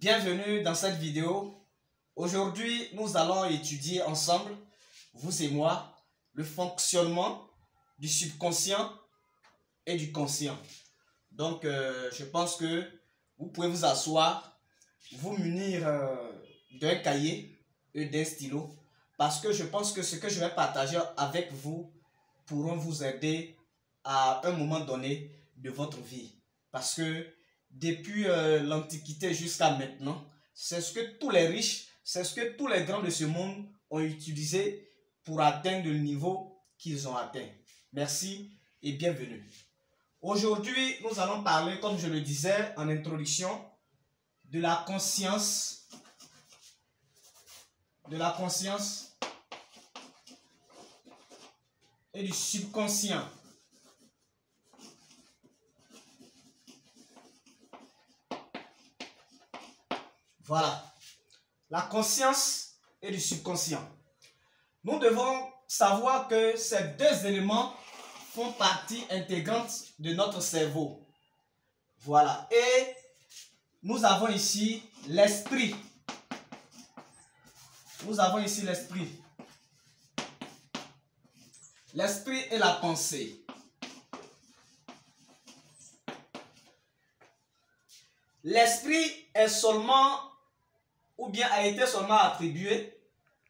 Bienvenue dans cette vidéo. Aujourd'hui, nous allons étudier ensemble, vous et moi, le fonctionnement du subconscient et du conscient. Donc, je pense que vous pouvez vous asseoir, vous munir d'un cahier et d'un stylo, parce que je pense que ce que je vais partager avec vous pourront vous aider à un moment donné de votre vie. Parce que depuis l'Antiquité jusqu'à maintenant, c'est ce que tous les riches, c'est ce que tous les grands de ce monde ont utilisé pour atteindre le niveau qu'ils ont atteint. Merci et bienvenue. Aujourd'hui, nous allons parler, comme je le disais en introduction, de la conscience, et du subconscient. Voilà, la conscience et du subconscient. Nous devons savoir que ces deux éléments font partie intégrante de notre cerveau. Voilà, et nous avons ici l'esprit. Nous avons ici l'esprit. L'esprit et la pensée. L'esprit est seulement, ou bien a été seulement attribué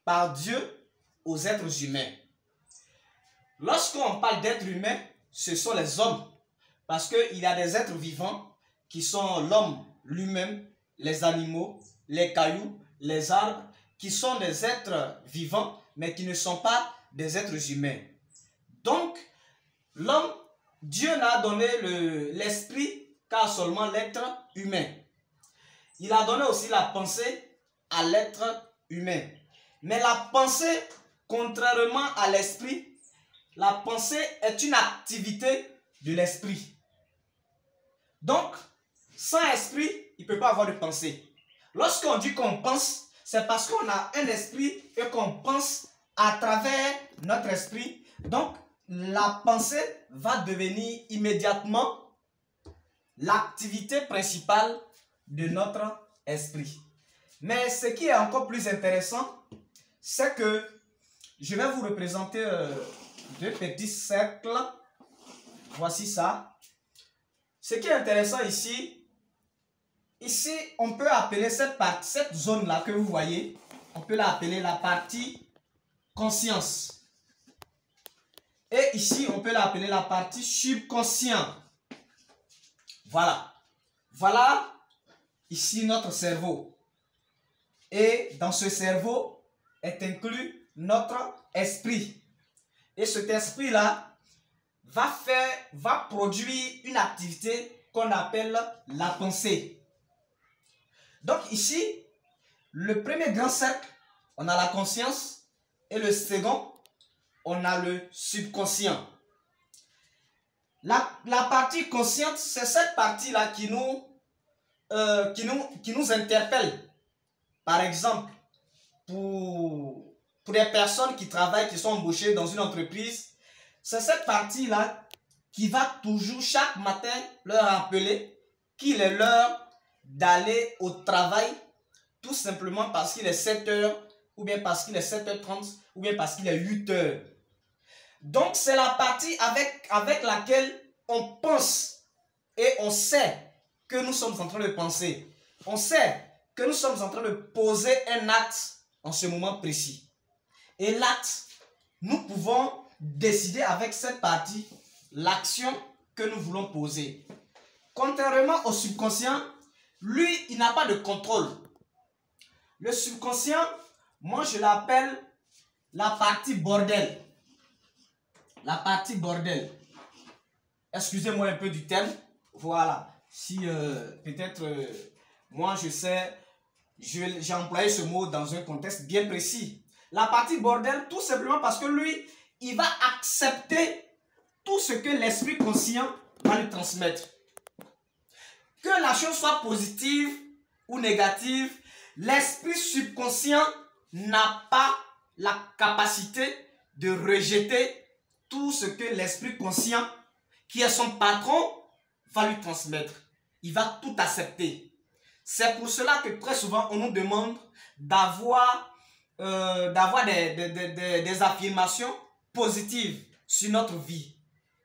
par Dieu aux êtres humains. Lorsqu'on parle d'êtres humains, ce sont les hommes. Parce qu'il y a des êtres vivants qui sont l'homme lui-même, les animaux, les cailloux, les arbres, qui sont des êtres vivants, mais qui ne sont pas des êtres humains. Donc, l'homme, Dieu n'a donné l'esprit qu'à seulement l'être humain. Il a donné aussi la pensée à l'être humain. Mais la pensée, contrairement à l'esprit, la pensée est une activité de l'esprit. Donc, sans esprit, il ne peut pas avoir de pensée. Lorsqu'on dit qu'on pense, c'est parce qu'on a un esprit et qu'on pense à travers notre esprit. Donc, la pensée va devenir immédiatement l'activité principale de notre esprit. Mais ce qui est encore plus intéressant, c'est que je vais vous représenter deux petits cercles. Voici ça. Ce qui est intéressant ici, on peut appeler cette zone-là que vous voyez, on peut l'appeler la partie conscience. Et ici, on peut l'appeler la partie subconscient. Voilà. Voilà ici notre cerveau. Et dans ce cerveau est inclus notre esprit. Et cet esprit-là va produire une activité qu'on appelle la pensée. Donc ici, le premier grand cercle, on a la conscience. Et le second, on a le subconscient. La partie consciente, c'est cette partie-là qui nous interpelle. Par exemple, pour les personnes qui travaillent, qui sont embauchées dans une entreprise, c'est cette partie-là qui va toujours, chaque matin, leur rappeler qu'il est l'heure d'aller au travail, tout simplement parce qu'il est 7 heures, ou bien parce qu'il est 7h30, ou bien parce qu'il est 8 heures. Donc, c'est la partie avec laquelle on pense et on sait que nous sommes en train de penser. On sait que nous sommes en train de poser un acte en ce moment précis. Et l'acte, nous pouvons décider avec cette partie l'action que nous voulons poser. Contrairement au subconscient, lui, il n'a pas de contrôle. Le subconscient, moi je l'appelle la partie bordel. La partie bordel. Excusez-moi un peu du terme. Voilà. Si peut-être moi je sais, j'ai employé ce mot dans un contexte bien précis. La partie bordel, tout simplement parce que lui, il va accepter tout ce que l'esprit conscient va lui transmettre. Que la chose soit positive ou négative, l'esprit subconscient n'a pas la capacité de rejeter tout ce que l'esprit conscient, qui est son patron, va lui transmettre. Il va tout accepter. C'est pour cela que très souvent, on nous demande d'avoir des affirmations positives sur notre vie.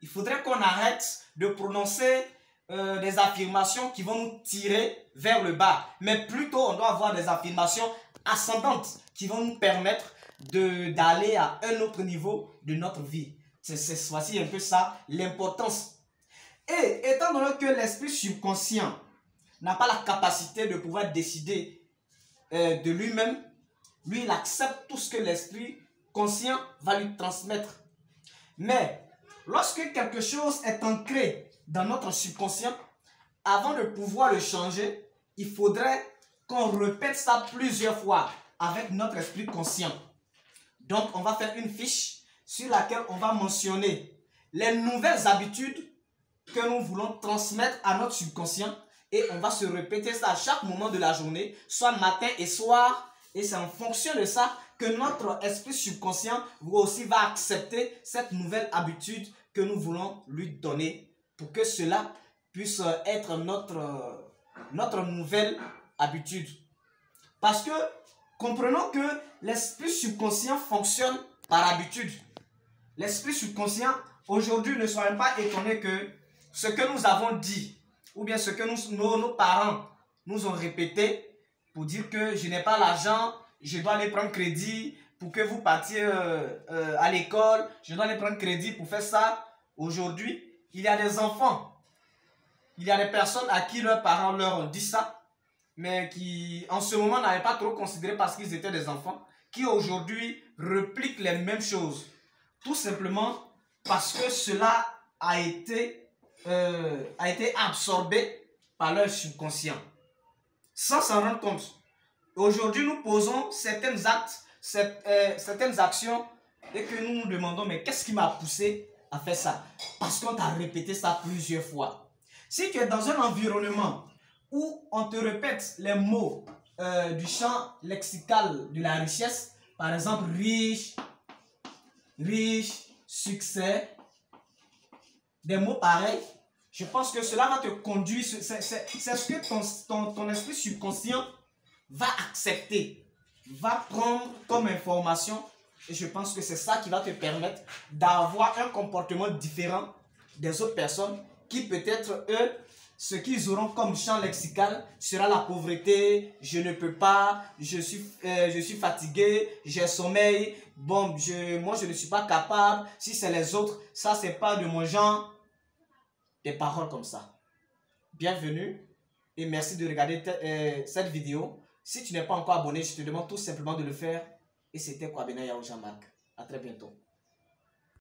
Il faudrait qu'on arrête de prononcer des affirmations qui vont nous tirer vers le bas. Mais plutôt, on doit avoir des affirmations ascendantes qui vont nous permettre d'aller à un autre niveau de notre vie. C'est voici un peu ça, l'importance. Et étant donné que l'esprit subconscient n'a pas la capacité de pouvoir décider de lui-même, lui, il accepte tout ce que l'esprit conscient va lui transmettre. Mais lorsque quelque chose est ancré dans notre subconscient, avant de pouvoir le changer, il faudrait qu'on répète ça plusieurs fois avec notre esprit conscient. Donc, on va faire une fiche sur laquelle on va mentionner les nouvelles habitudes que nous voulons transmettre à notre subconscient et on va se répéter ça à chaque moment de la journée, soit matin et soir, et c'est en fonction de ça que notre esprit subconscient aussi va accepter cette nouvelle habitude que nous voulons lui donner pour que cela puisse être notre nouvelle habitude. Parce que comprenons que l'esprit subconscient fonctionne par habitude. L'esprit subconscient, aujourd'hui, ne soyons pas étonnés que ce que nous avons dit, ou bien ce que nos parents nous ont répété pour dire que je n'ai pas l'argent, je dois aller prendre crédit pour que vous partiez à l'école, je dois aller prendre crédit pour faire ça. Aujourd'hui, il y a des enfants, il y a des personnes à qui leurs parents leur ont dit ça, mais qui en ce moment n'avaient pas trop considéré parce qu'ils étaient des enfants, qui aujourd'hui répliquent les mêmes choses. Tout simplement parce que cela a été absorbé par leur subconscient, sans s'en rendre compte. Aujourd'hui, nous posons certains actes, certaines actions et que nous nous demandons, mais qu'est-ce qui m'a poussé à faire ça? Parce qu'on t'a répété ça plusieurs fois. Si tu es dans un environnement où on te répète les mots du champ lexical de la richesse, par exemple riche, succès, des mots pareils, je pense que cela va te conduire, c'est ce que ton esprit subconscient va accepter, va prendre comme information, et je pense que c'est ça qui va te permettre d'avoir un comportement différent des autres personnes qui peut-être, eux, ce qu'ils auront comme champ lexical sera la pauvreté, je ne peux pas, je suis fatigué, j'ai sommeil, bon, moi je ne suis pas capable, si c'est les autres, ça c'est pas de mon genre. Des paroles comme ça. Bienvenue et merci de regarder cette vidéo. Si tu n'es pas encore abonné, je te demande tout simplement de le faire. Et c'était Kwabena Yao Jean-Marc. À très bientôt.